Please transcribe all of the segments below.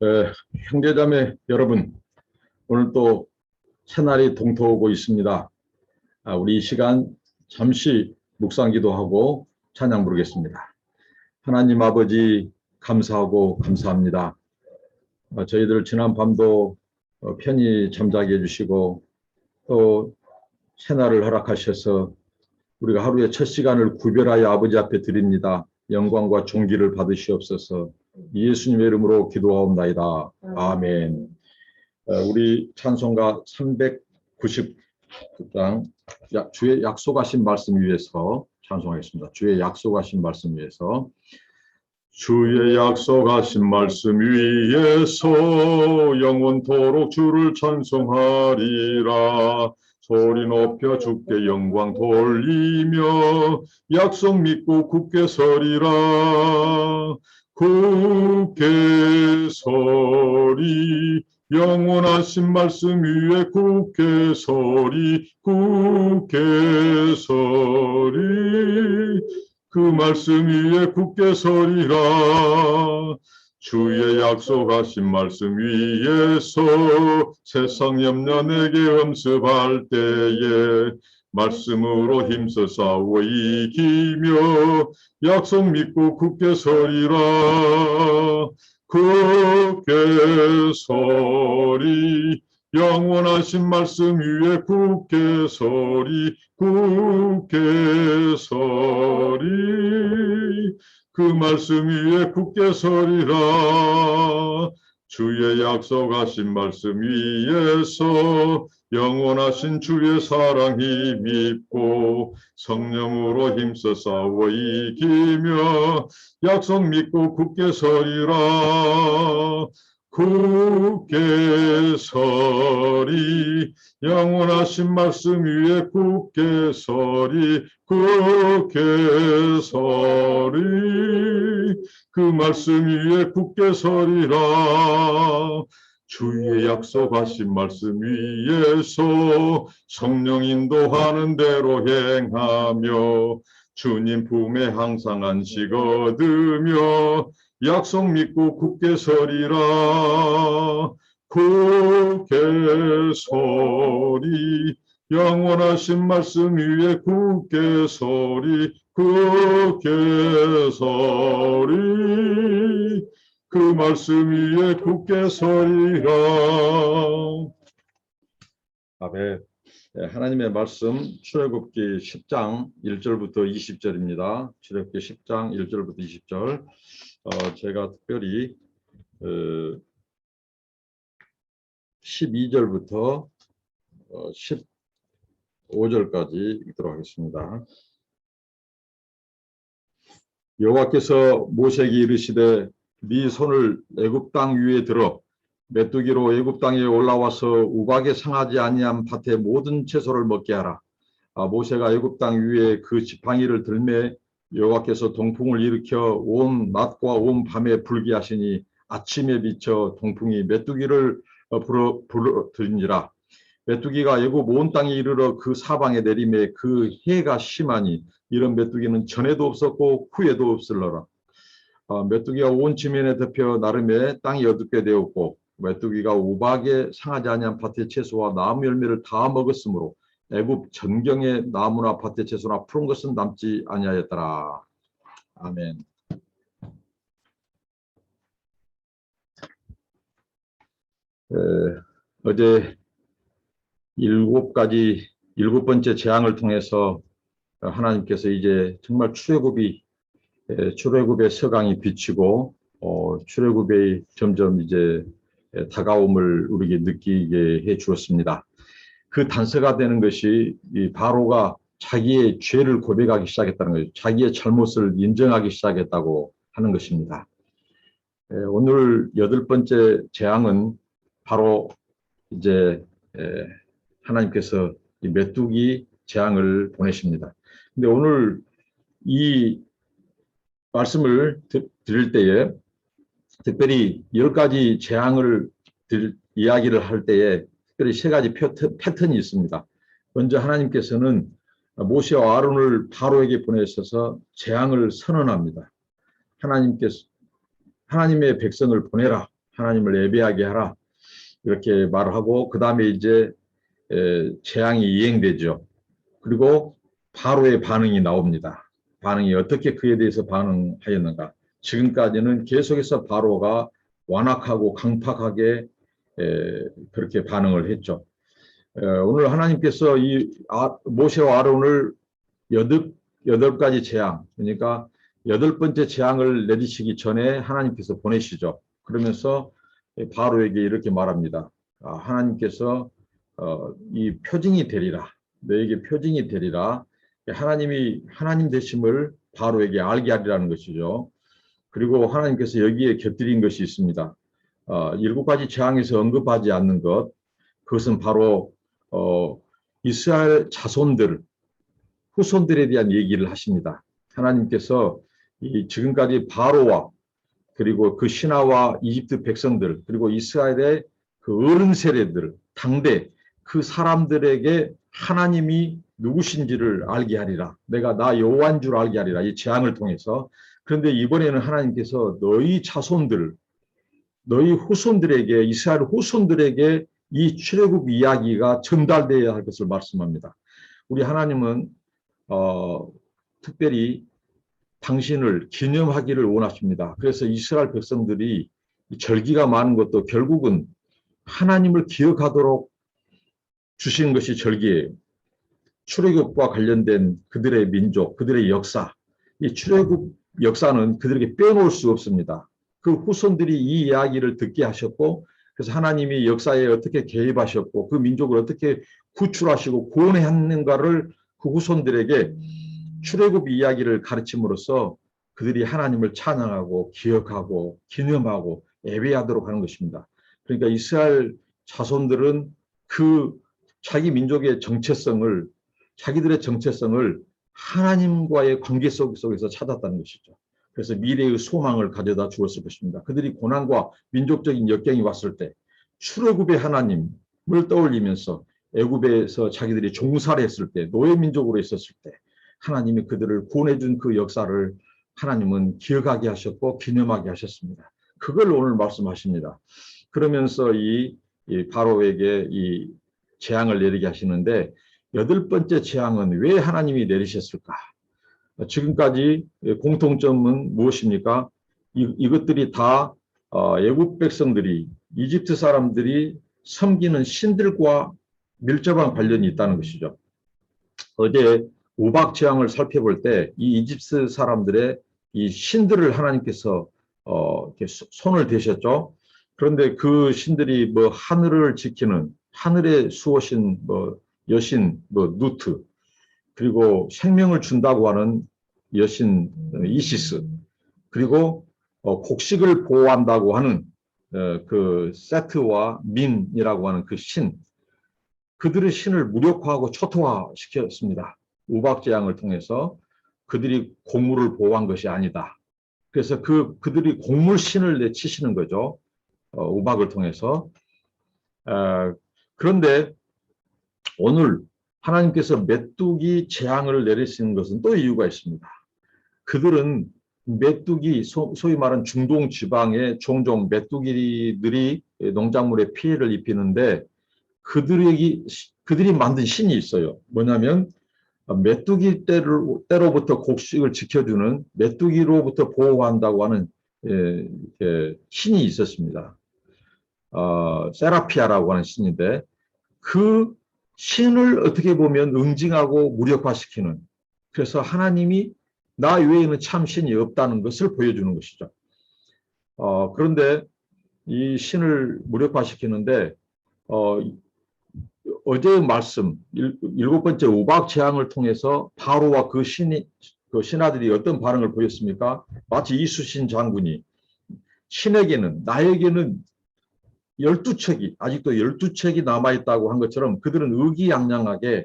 에, 형제자매 여러분, 오늘 또 새날이 동토하고 있습니다. 우리 이 시간 잠시 묵상 기도하고 찬양 부르겠습니다. 하나님 아버지 감사하고 감사합니다. 저희들 지난 밤도 편히 잠자게 해주시고 또 새날을 허락하셔서 우리가 하루의 첫 시간을 구별하여 아버지 앞에 드립니다. 영광과 존귀를 받으시옵소서. 예수님의 이름으로 기도하옵나이다. 아멘. 우리 찬송가 399장 주의 약속하신 말씀 위에서 찬송하겠습니다. 주의 약속하신 말씀 위에서. 주의 약속하신 말씀 위에서 영원토록 주를 찬송하리라. 소리 높여 주께 영광 돌리며 약속 믿고 굳게 서리라. 굳게 서리 영원하신 말씀 위에 굳게 서리 굳게 서리 그 말씀 위에 굳게 서리라. 주의 약속하신 말씀 위에서 세상 염려 내게 엄습할 때에 말씀으로 힘써 싸워 이기며 약속 믿고 굳게 서리라. 굳게 서리 영원하신 말씀 위에 굳게 서리 굳게 서리 그 말씀 위에 굳게 서리라. 주의 약속하신 말씀 위에서 영원하신 주의 사랑 힘입고 성령으로 힘써 싸워 이기며 약속 믿고 굳게 서리라. 굳게 서리 영원하신 말씀 위에 굳게 서리 굳게 서리 그 말씀 위에 굳게 서리라. 주의 약속하신 말씀 위에서 성령 인도하는 대로 행하며 주님 품에 항상 안식 얻으며 약속 믿고 굳게 서리라. 굳게 서리 영원하신 말씀 위에 굳게 서리 굳게 서리 그 말씀 위에 굳게 서리라. 아멘. 하나님의 말씀 출애굽기 10장 1절부터 20절입니다. 출애굽기 10장 1절부터 20절. 제가 특별히 12절부터 15절까지 읽도록 하겠습니다. 여호와께서 모세에게 이르시되 네 손을 애굽 땅 위에 들어 메뚜기로 애굽 땅에 올라와서 우박에 상하지 아니한 밭의 모든 채소를 먹게 하라. 모세가 애굽 땅 위에 그 지팡이를 들매 여호와께서 동풍을 일으켜 온 낮과 온 밤에 불게 하시니 아침에 비쳐 동풍이 메뚜기를 불어들이니라. 메뚜기가 애굽 온 땅에 이르러 그 사방에 내림에 그 해가 심하니 이런 메뚜기는 전에도 없었고 후에도 없을러라. 메뚜기가 온 지면에 덮여 나름에 땅이 어둡게 되었고 메뚜기가 우박에 상하지 아니한 밭의 채소와 나무 열매를 다 먹었으므로 애굽 전경의 나무나 밭의 채소나 푸른 것은 남지 아니하였더라. 아멘. 어제 7번째 재앙을 통해서 하나님께서 이제 정말 출애굽의 서강이 비치고 출애굽의 점점 이제 다가옴을 우리에게 느끼게 해 주었습니다. 그 단서가 되는 것이 이 바로가 자기의 죄를 고백하기 시작했다는 거죠. 자기의 잘못을 인정하기 시작했다고 하는 것입니다. 오늘 8번째 재앙은 바로 이제 하나님께서 이 메뚜기 재앙을 보내십니다. 근데 오늘 이 말씀을 드릴 때에 특별히 10가지 재앙을 이야기를 할 때에 특별히 3가지 패턴이 있습니다. 먼저 하나님께서는 모세와 아론을 바로에게 보내셔서 재앙을 선언합니다. 하나님의 백성을 보내라 하나님을 예배하게 하라. 이렇게 말을 하고 그 다음에 이제 재앙이 이행되죠. 그리고 바로의 반응이 나옵니다. 반응이 어떻게 그에 대해서 반응하였는가. 지금까지는 계속해서 바로가 완악하고 강팍하게 그렇게 반응을 했죠. 오늘 하나님께서 이 모세와 아론을 여덟 가지 재앙, 그러니까 여덟 번째 재앙을 내리시기 전에 하나님께서 보내시죠. 그러면서 바로에게 이렇게 말합니다. 하나님께서 이 표징이 되리라. 너에게 표징이 되리라. 하나님이 하나님 되심을 바로에게 알게 하리라는 것이죠. 그리고 하나님께서 여기에 곁들인 것이 있습니다. 일곱 가지 재앙에서 언급하지 않는 것, 그것은 바로 이스라엘 자손들, 후손들에 대한 얘기를 하십니다. 하나님께서 지금까지 바로와 그리고 그 신하와 이집트 백성들 그리고 이스라엘의 그 어른 세대들, 당대 그 사람들에게 하나님이 누구신지를 알게 하리라. 내가 나 여호와인 줄 알게 하리라. 이 재앙을 통해서. 그런데 이번에는 하나님께서 너희 자손들, 너희 후손들에게, 이스라엘 후손들에게 이 출애굽 이야기가 전달되어야 할 것을 말씀합니다. 우리 하나님은 특별히 당신을 기념하기를 원하십니다. 그래서 이스라엘 백성들이 절기가 많은 것도 결국은 하나님을 기억하도록 주신 것이 절기예요. 출애굽과 관련된 그들의 민족, 그들의 역사, 이 출애굽 역사는 그들에게 빼놓을 수 없습니다. 그 후손들이 이 이야기를 듣게 하셨고, 그래서 하나님이 역사에 어떻게 개입하셨고 그 민족을 어떻게 구출하시고 구원했는가를 그 후손들에게 출애굽 이야기를 가르침으로써 그들이 하나님을 찬양하고 기억하고 기념하고 예배하도록 하는 것입니다. 그러니까 이스라엘 자손들은 그 자기 민족의 정체성을, 자기들의 정체성을 하나님과의 관계 속에서 찾았다는 것이죠. 그래서 미래의 소망을 가져다 주었을 것입니다. 그들이 고난과 민족적인 역경이 왔을 때 출애굽의 하나님을 떠올리면서 애굽에서 자기들이 종살이 했을 때, 노예 민족으로 있었을 때 하나님이 그들을 구원해 준 그 역사를 하나님은 기억하게 하셨고 기념하게 하셨습니다. 그걸 오늘 말씀하십니다. 그러면서 이 바로에게 이 재앙을 내리게 하시는데, 여덟 번째 재앙은 왜 하나님이 내리셨을까? 지금까지 공통점은 무엇입니까? 이것들이 다 애국 백성들이, 이집트 사람들이 섬기는 신들과 밀접한 관련이 있다는 것이죠. 어제 우박 재앙을 살펴볼 때 이 이집트 사람들의 이 신들을 하나님께서 이렇게 손을 대셨죠. 그런데 그 신들이 뭐 하늘을 지키는 하늘의 수호신, 뭐 여신, 뭐 누트, 그리고 생명을 준다고 하는 여신 이시스, 그리고 곡식을 보호한다고 하는 그 세트와 민이라고 하는 그 신, 그들의 신을 무력화하고 초토화시켰습니다. 우박재앙을 통해서. 그들이 곡물을 보호한 것이 아니다. 그래서 그들이 곡물 신을 내치시는 거죠. 우박을 통해서. 그런데 오늘 하나님께서 메뚜기 재앙을 내리시는 것은 또 이유가 있습니다. 그들은 메뚜기, 소위 말하는 중동 지방에 종종 메뚜기들이 농작물에 피해를 입히는데, 그들이 만든 신이 있어요. 뭐냐면 메뚜기 때로부터 곡식을 지켜주는, 메뚜기로부터 보호한다고 하는 신이 있었습니다. 세라피아라고 하는 신인데, 그 신을 어떻게 보면 응징하고 무력화시키는, 그래서 하나님이 나 외에는 참 신이 없다는 것을 보여주는 것이죠. 그런데 이 신을 무력화시키는데 어제의 말씀, 일곱 번째 우박 재앙을 통해서 바로와 그 신하들이 어떤 반응을 보였습니까? 마치 이쑤신 장군이 신에게는, 나에게는 12척이, 아직도 12척이 남아있다고 한 것처럼 그들은 의기양양하게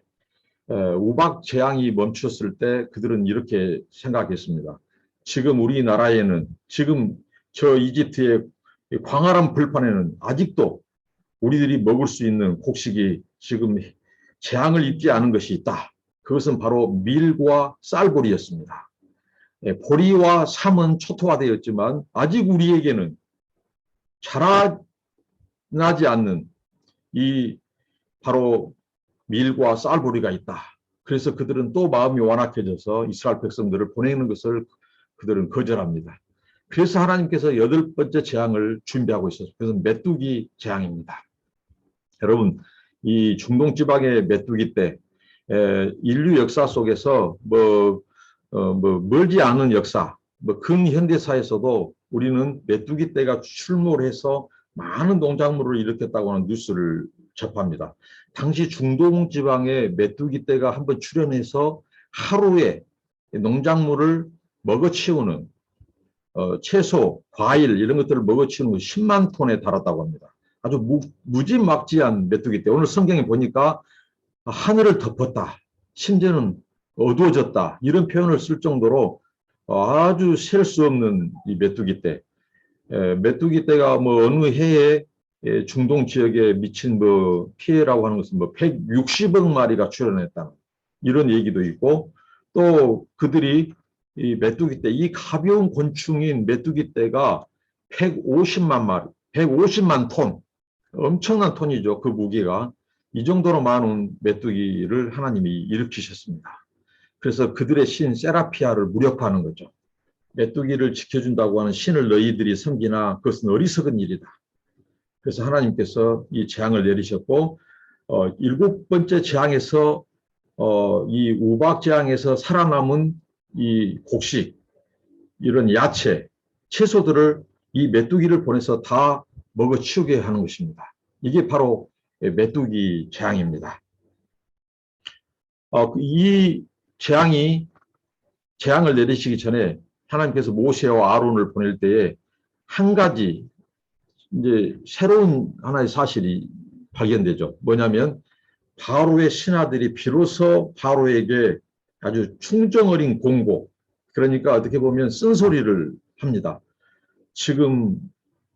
우박 재앙이 멈췄을 때 그들은 이렇게 생각했습니다. 지금 우리나라에는, 지금 저 이집트의 광활한 불판에는 아직도 우리들이 먹을 수 있는 곡식이 지금 재앙을 입지 않은 것이 있다. 그것은 바로 밀과 쌀보리였습니다. 보리와 삼은 초토화되었지만 아직 우리에게는 자라나지 않는 이 바로 밀과 쌀보리가 있다. 그래서 그들은 또 마음이 완악해져서 이스라엘 백성들을 보내는 것을 그들은 거절합니다. 그래서 하나님께서 8번째 재앙을 준비하고 있어요. 그래서 메뚜기 재앙입니다. 여러분, 이 중동 지방의 메뚜기 때 인류 역사 속에서 멀지 않은 역사, 근현대사에서도 우리는 메뚜기 떼가 출몰해서 많은 농작물을 일으켰다고 하는 뉴스를 접합니다. 당시 중동 지방의 메뚜기 떼가 한번 출현해서 하루에 농작물을 먹어치우는 채소, 과일 이런 것들을 먹어치우는 10만 톤에 달았다고 합니다. 아주 무지막지한 메뚜기 떼. 오늘 성경에 보니까 하늘을 덮었다. 심지어는 어두워졌다. 이런 표현을 쓸 정도로 아주 셀 수 없는 이 메뚜기 떼. 메뚜기 떼가 어느 해에 중동 지역에 미친 피해라고 하는 것은 160억 마리가 출현했다. 이런 얘기도 있고 또 그들이 이 메뚜기 떼, 이 가벼운 곤충인 메뚜기 떼가 150만 마리, 150만 톤, 엄청난 톤이죠. 그 무게가. 이 정도로 많은 메뚜기를 하나님이 일으키셨습니다. 그래서 그들의 신 세라피아를 무력화하는 거죠. 메뚜기를 지켜준다고 하는 신을 너희들이 섬기나 그것은 어리석은 일이다. 그래서 하나님께서 이 재앙을 내리셨고 7번째 재앙에서 이 우박 재앙에서 살아남은 이 곡식, 이런 야채, 채소들을 이 메뚜기를 보내서 다 먹어치우게 하는 것입니다. 이게 바로 메뚜기 재앙입니다. 이 재앙을 내리시기 전에 하나님께서 모세와 아론을 보낼 때에 한 가지 이제 새로운 하나의 사실이 발견되죠. 뭐냐면 바로의 신하들이 비로소 바로에게 아주 충정 어린 공고, 그러니까 어떻게 보면 쓴소리를 합니다. 지금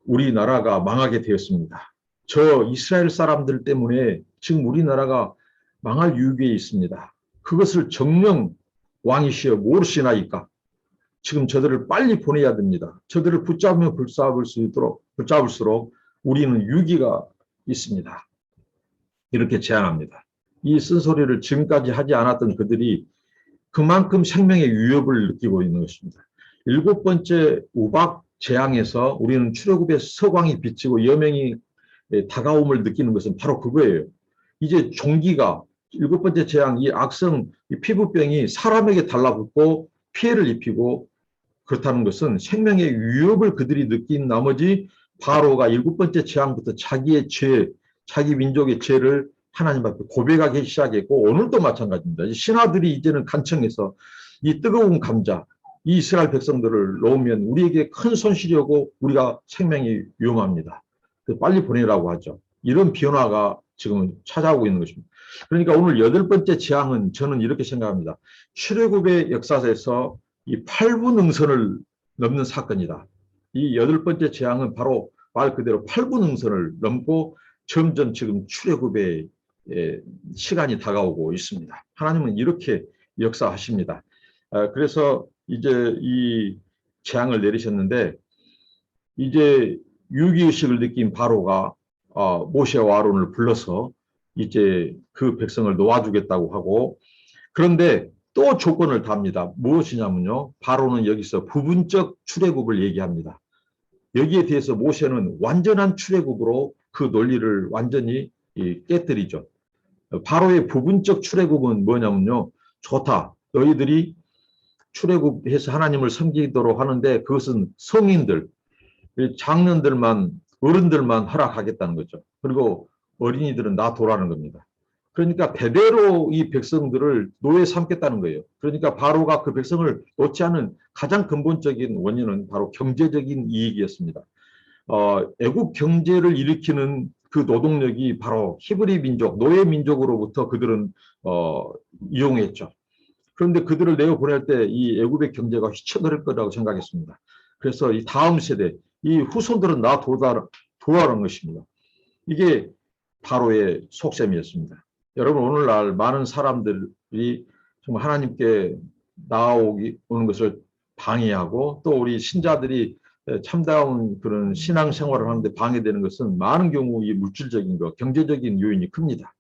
우리나라가 망하게 되었습니다. 저 이스라엘 사람들 때문에 지금 우리나라가 망할 위기에 있습니다. 그것을 정녕 왕이시여 모르시나이까? 지금 저들을 빨리 보내야 됩니다. 저들을 붙잡으면 붙잡을수록 우리는 위기가 있습니다. 이렇게 제안합니다. 이 쓴소리를 지금까지 하지 않았던 그들이 그만큼 생명의 위협을 느끼고 있는 것입니다. 7번째 우박 재앙에서 우리는 출애굽의 서광이 비치고 여명이 다가옴을 느끼는 것은 바로 그거예요. 이제 종기가 7번째 재앙, 이 악성 이 피부병이 사람에게 달라붙고 피해를 입히고 그렇다는 것은 생명의 위협을 그들이 느낀 나머지 바로가 7번째 재앙부터 자기의 죄, 자기 민족의 죄를 하나님 앞에 고백하기 시작했고 오늘도 마찬가지입니다. 신하들이 이제는 간청해서 이 뜨거운 감자, 이 이스라엘 백성들을 놓으면 우리에게 큰 손실이 오고 우리가 생명이 위험합니다. 빨리 보내라고 하죠. 이런 변화가 지금 찾아오고 있는 것입니다. 그러니까 오늘 8번째 재앙은 저는 이렇게 생각합니다. 출애굽의 역사에서 이 8분 응선을 넘는 사건이다. 이 8번째 재앙은 바로 말 그대로 8분 응선을 넘고 점점 지금 출애굽의 시간이 다가오고 있습니다. 하나님은 이렇게 역사하십니다. 그래서 이제 이 재앙을 내리셨는데 이제 유기의식을 느낀 바로가 모세와 아론을 불러서 이제 그 백성을 놓아주겠다고 하고 그런데 또 조건을 답니다. 무엇이냐면요. 바로는 여기서 부분적 출애굽을 얘기합니다. 여기에 대해서 모세는 완전한 출애굽으로 그 논리를 완전히 깨뜨리죠. 바로의 부분적 출애굽은 뭐냐면요. 좋다. 너희들이 출애굽해서 하나님을 섬기도록 하는데 그것은 성인들, 장년들만 어른들만 허락하겠다는 거죠. 그리고 어린이들은 놔둬라는 겁니다. 그러니까 대대로 이 백성들을 노예 삼겠다는 거예요. 그러니까 바로가 그 백성을 놓지 않은 가장 근본적인 원인은 바로 경제적인 이익이었습니다. 애국 경제를 일으키는 그 노동력이 바로 히브리 민족, 노예 민족으로부터 그들은 이용했죠. 그런데 그들을 내어보낼 때 이 애국의 경제가 휘쳐들을 거라고 생각했습니다. 그래서 이 다음 세대, 이 후손들은 도와라는 것입니다. 이게 바로의 속셈이었습니다. 여러분 오늘날 많은 사람들이 정말 하나님께 나아오는 것을 방해하고 또 우리 신자들이 참다운 그런 신앙생활을 하는데 방해되는 것은 많은 경우 이 물질적인 것, 경제적인 요인이 큽니다.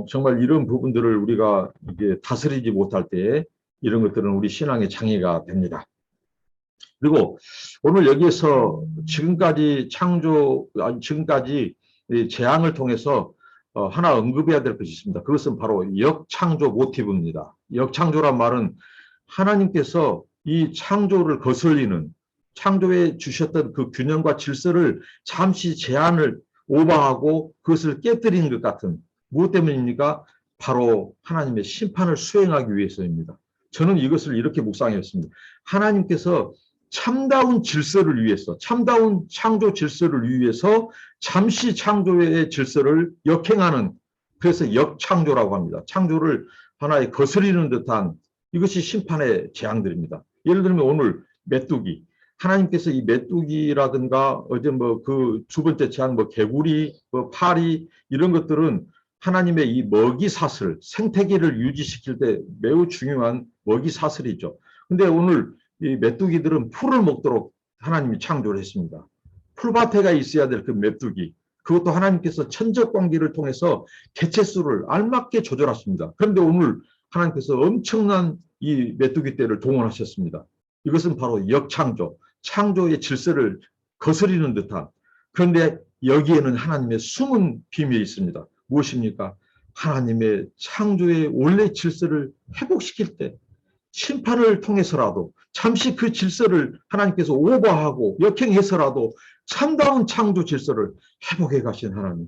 정말 이런 부분들을 우리가 이게 다스리지 못할 때 이런 것들은 우리 신앙의 장애가 됩니다. 그리고 오늘 여기에서 지금까지 재앙을 통해서 하나 언급해야 될 것이 있습니다. 그것은 바로 역창조 모티브입니다. 역창조란 말은 하나님께서 이 창조를 거슬리는 창조에 주셨던 그 균형과 질서를 잠시 제한을 오버하고 그것을 깨뜨리는 것 같은 무엇 때문입니까? 바로 하나님의 심판을 수행하기 위해서입니다. 저는 이것을 이렇게 묵상했습니다. 하나님께서 참다운 질서를 위해서, 참다운 창조 질서를 위해서 잠시 창조의 질서를 역행하는, 그래서 역창조라고 합니다. 창조를 하나의 거스리는 듯한 이것이 심판의 재앙들입니다. 예를 들면 오늘 메뚜기, 하나님께서 이 메뚜기라든가 어제 그 두 번째 재앙 개구리, 파리 이런 것들은 하나님의 이 먹이 사슬, 생태계를 유지시킬 때 매우 중요한 먹이 사슬이죠. 근데 오늘 이 메뚜기들은 풀을 먹도록 하나님이 창조를 했습니다. 풀밭에가 있어야 될 그 메뚜기, 그것도 하나님께서 천적관계를 통해서 개체수를 알맞게 조절하십니다. 그런데 오늘 하나님께서 엄청난 이 메뚜기 떼를 동원하셨습니다. 이것은 바로 역창조, 창조의 질서를 거스리는 듯한, 그런데 여기에는 하나님의 숨은 비밀이 있습니다. 무엇입니까? 하나님의 창조의 원래 질서를 회복시킬 때 심판을 통해서라도 잠시 그 질서를 하나님께서 오버하고 역행해서라도 참다운 창조 질서를 회복해 가신 하나님,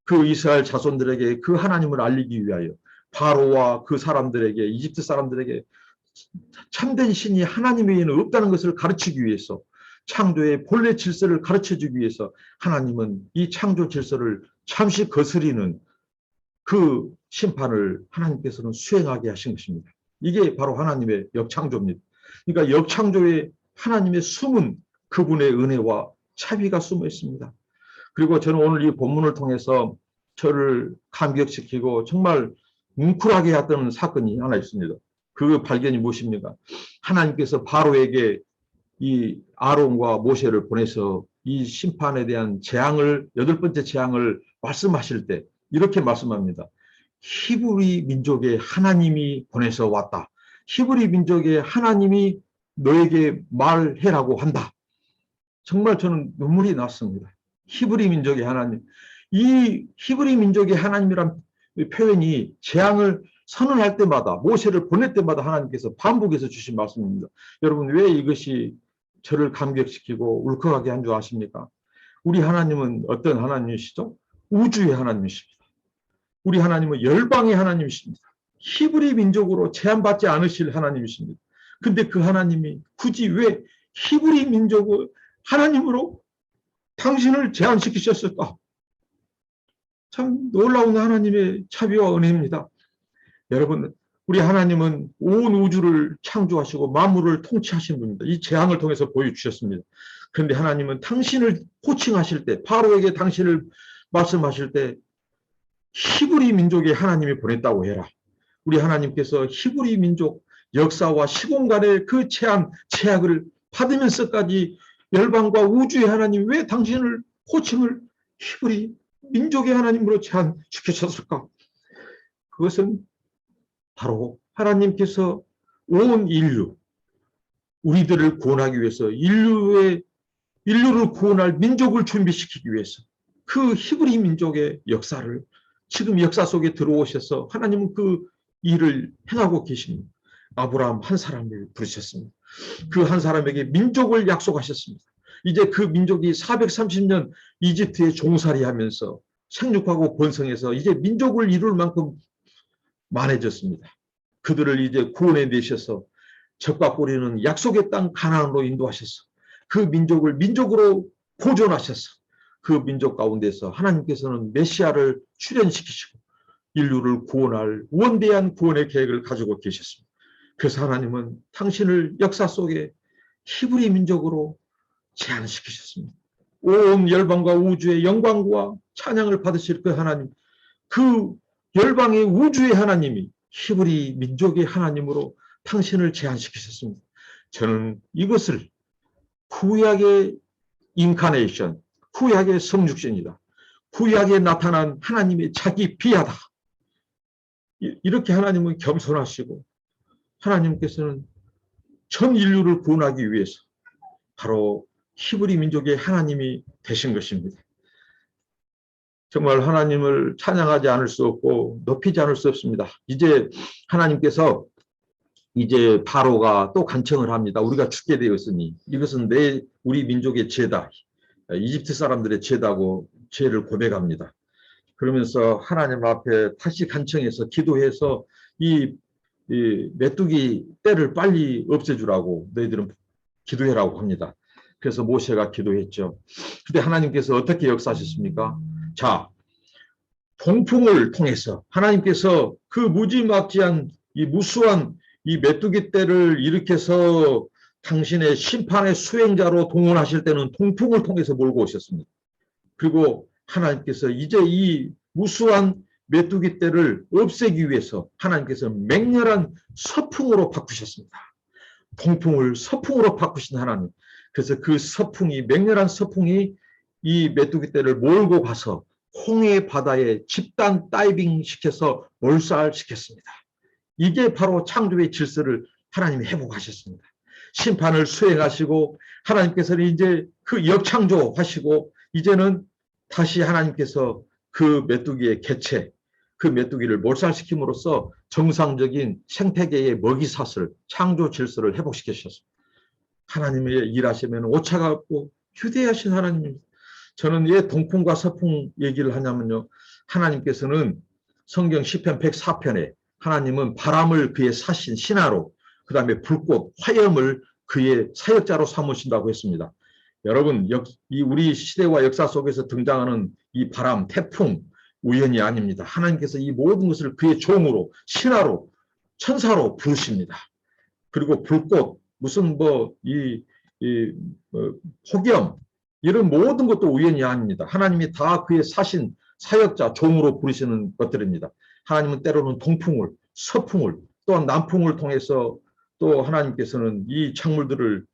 그 이스라엘 자손들에게 그 하나님을 알리기 위하여 바로와 그 사람들에게, 이집트 사람들에게 참된 신이 하나님 외에는 없다는 것을 가르치기 위해서, 창조의 본래 질서를 가르쳐주기 위해서 하나님은 이 창조 질서를 잠시 거스리는 그 심판을 하나님께서는 수행하게 하신 것입니다. 이게 바로 하나님의 역창조입니다. 그러니까 역창조에 하나님의 숨은 그분의 은혜와 자비가 숨어 있습니다. 그리고 저는 오늘 이 본문을 통해서 저를 감격시키고 정말 뭉클하게 했던 사건이 하나 있습니다. 그 발견이 무엇입니까? 하나님께서 바로에게 이 아론과 모세를 보내서 이 심판에 대한 재앙을, 여덟 번째 재앙을 말씀하실 때 이렇게 말씀합니다. 히브리 민족의 하나님이 보내서 왔다. 히브리 민족의 하나님이 너에게 말해라고 한다. 정말 저는 눈물이 났습니다. 히브리 민족의 하나님. 이 히브리 민족의 하나님이란 표현이 재앙을 선언할 때마다, 모세를 보낼 때마다 하나님께서 반복해서 주신 말씀입니다. 여러분, 왜 이것이 저를 감격시키고 울컥하게 한 줄 아십니까? 우리 하나님은 어떤 하나님이시죠? 우주의 하나님이십니다. 우리 하나님은 열방의 하나님이십니다. 히브리 민족으로 제한받지 않으실 하나님이십니다. 근데 그 하나님이 굳이 왜 히브리 민족을 하나님으로 당신을 제한시키셨을까? 참 놀라운 하나님의 자비와 은혜입니다. 여러분, 우리 하나님은 온 우주를 창조하시고 만물을 통치하신 분입니다. 이 재앙을 통해서 보여주셨습니다. 그런데 하나님은 당신을 호칭하실 때, 바로에게 당신을 말씀하실 때 히브리 민족의 하나님이 보냈다고 해라. 우리 하나님께서 히브리 민족 역사와 시공간의 그 제약을 받으면서까지 열방과 우주의 하나님, 왜 당신을 호칭을 히브리 민족의 하나님으로 제한시키셨을까? 그것은 바로 하나님께서 온 인류, 우리들을 구원하기 위해서, 인류를 구원할 민족을 준비시키기 위해서 그 히브리 민족의 역사를 지금 역사 속에 들어오셔서 하나님은 그 일을 행하고 계십니다. 아브라함 한 사람을 부르셨습니다. 그 한 사람에게 민족을 약속하셨습니다. 이제 그 민족이 430년 이집트에 종살이하면서 생육하고 번성해서 이제 민족을 이룰 만큼 만해졌습니다. 그들을 이제 구원해 내셔서 적과 꼬리는 약속의 땅 가나안으로 인도하셔서 그 민족을 민족으로 보존하셔서 그 민족 가운데서 하나님께서는 메시아를 출현시키시고 인류를 구원할 원대한 구원의 계획을 가지고 계셨습니다. 그래서 하나님은 당신을 역사 속에 히브리 민족으로 제한시키셨습니다. 온 열방과 우주의 영광과 찬양을 받으실 그 하나님, 그 열방의 우주의 하나님이 히브리 민족의 하나님으로 당신을 제한시키셨습니다. 저는 이것을 구약의 인카네이션, 구약의 성육신이다. 구약에 나타난 하나님의 자기 비하다. 이렇게 하나님은 겸손하시고 하나님께서는 전 인류를 구원하기 위해서 바로 히브리 민족의 하나님이 되신 것입니다. 정말 하나님을 찬양하지 않을 수 없고 높이지 않을 수 없습니다. 이제 하나님께서 이제 바로가 또 간청을 합니다. 우리가 죽게 되었으니 이것은 우리 민족의 죄다. 이집트 사람들의 죄다고 죄를 고백합니다. 그러면서 하나님 앞에 다시 간청해서 기도해서 이 메뚜기 떼를 빨리 없애주라고 너희들은 기도해라고 합니다. 그래서 모세가 기도했죠. 근데 하나님께서 어떻게 역사하셨습니까? 자, 동풍을 통해서 하나님께서 그 무지막지한 이 무수한 이 메뚜기 떼를 일으켜서 당신의 심판의 수행자로 동원하실 때는 동풍을 통해서 몰고 오셨습니다. 그리고 하나님께서 이제 이 무수한 메뚜기 떼를 없애기 위해서 하나님께서 맹렬한 서풍으로 바꾸셨습니다. 동풍을 서풍으로 바꾸신 하나님. 그래서 그 서풍이, 맹렬한 서풍이 이 메뚜기 떼를 몰고 가서 홍해 바다에 집단 다이빙 시켜서 몰살시켰습니다. 이게 바로 창조의 질서를 하나님이 회복하셨습니다. 심판을 수행하시고 하나님께서는 이제 그 역창조하시고 이제는 다시 하나님께서 그 메뚜기의 개체, 그 메뚜기를 몰살시킴으로써 정상적인 생태계의 먹이사슬, 창조 질서를 회복시키셨습니다. 하나님의 일하시면 오차가 없고 휴대하신 하나님입니다. 저는 왜 동풍과 서풍 얘기를 하냐면요. 하나님께서는 성경 시편 104편에 하나님은 바람을 그의 사신 신하로, 그 다음에 불꽃, 화염을 그의 사역자로 삼으신다고 했습니다. 여러분, 우리 시대와 역사 속에서 등장하는 이 바람, 태풍, 우연이 아닙니다. 하나님께서 이 모든 것을 그의 종으로, 신하로, 천사로 부르십니다. 그리고 불꽃, 무슨 폭염, 이런 모든 것도 우연이 아닙니다. 하나님이 다 그의 사신, 사역자, 종으로 부르시는 것들입니다. 하나님은 때로는 동풍을, 서풍을, 또한 남풍을 통해서 또 하나님께서는 이 작물들을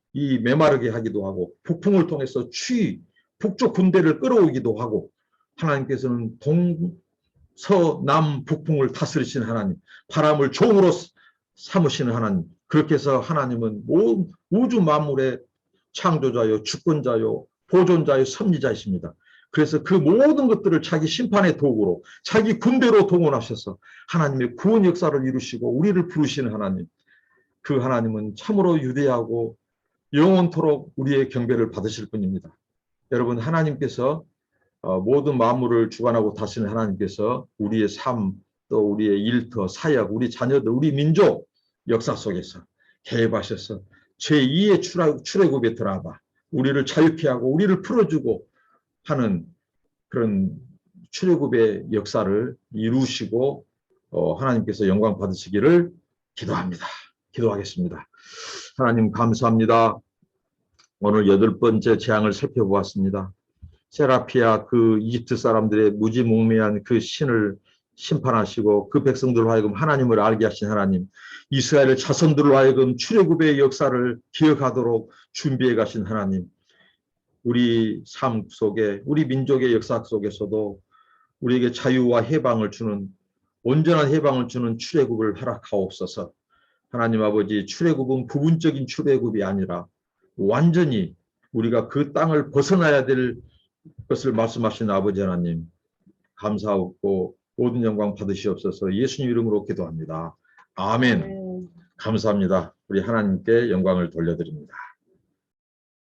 메마르게 하기도 하고 북풍을 통해서 북쪽 군대를 끌어오기도 하고 하나님께서는 서남 북풍을 다스리시는 하나님, 바람을 종으로 삼으시는 하나님. 그렇게 해서 하나님은 우주 만물의 창조자요, 주권자요, 보존자요, 섭리자이십니다. 그래서 그 모든 것들을 자기 심판의 도구로, 자기 군대로 동원하셔서 하나님의 구원 역사를 이루시고 우리를 부르시는 하나님. 그 하나님은 참으로 위대하고 영원토록 우리의 경배를 받으실 분입니다. 여러분, 하나님께서 모든 만물을 주관하고 다스리는 하나님께서 우리의 삶, 또 우리의 일터, 사역, 우리 자녀들, 우리 민족 역사 속에서 개입하셔서 제2의 출애굽에 들어가 우리를 자유케 하고 우리를 풀어주고 하는 그런 출애굽의 역사를 이루시고 하나님께서 영광 받으시기를 기도합니다. 기도하겠습니다. 하나님 감사합니다. 오늘 8번째 재앙을 살펴보았습니다. 세라피아 그 이집트 사람들의 무지몽매한 그 신을 심판하시고 그 백성들로 하여금 하나님을 알게 하신 하나님, 이스라엘 자손들로 하여금 출애굽의 역사를 기억하도록 준비해 가신 하나님, 우리 삶 속에 우리 민족의 역사 속에서도 우리에게 자유와 해방을 주는 온전한 해방을 주는 출애굽을 허락하옵소서. 하나님 아버지, 출애굽은 부분적인 출애굽이 아니라 완전히 우리가 그 땅을 벗어나야 될 것을 말씀하신 아버지 하나님, 감사하고 모든 영광 받으시옵소서. 예수님 이름으로 기도합니다. 아멘. 감사합니다. 우리 하나님께 영광을 돌려드립니다.